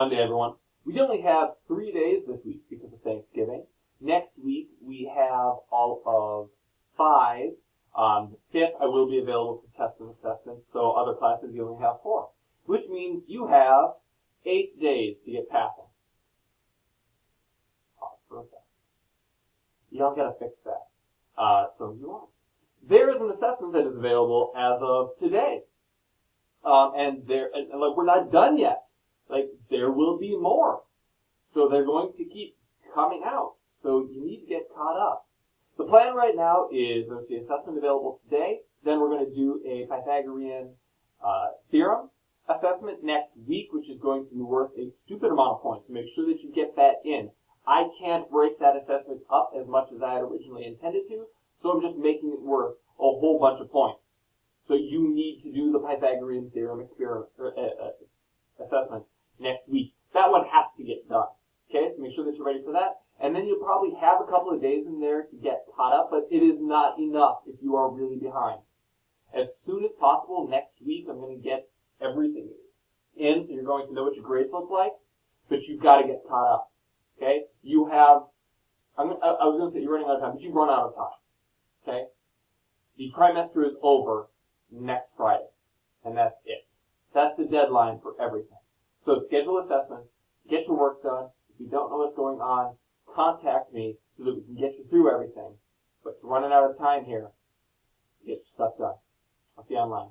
Monday, everyone. We only have 3 days this week because of Thanksgiving. Next week, we have all of 5. The 5th, I will be available for tests and assessments, so other classes you only have 4, which means you have 8 days to get passing. Pause for effect. Y'all gotta fix that. So you are. There is an assessment that is available as of today. And we're not done yet. There will be more. So they're going to keep coming out. So you need to get caught up. The plan right now is there's the assessment available today. Then we're going to do a Pythagorean theorem assessment next week, which is going to be worth a stupid amount of points. So make sure that you get that in. I can't break that assessment up as much as I had originally intended to, so I'm just making it worth a whole bunch of points. So you need to do the Pythagorean theorem assessment next week. That one has to get done. Okay, so make sure that you're ready for that. And then you'll probably have a couple of days in there to get caught up, but it is not enough if you are really behind. As soon as possible next week, I'm going to get everything in, so you're going to know what your grades look like, but you've got to get caught up. Okay? You have, I was going to say you're running out of time, but you've run out of time. Okay? The trimester is over next Friday, and that's it. That's the deadline for everything. So schedule assessments, get your work done. If you don't know what's going on, contact me so that we can get you through everything. But you're running out of time here. Get your stuff done. I'll see you online.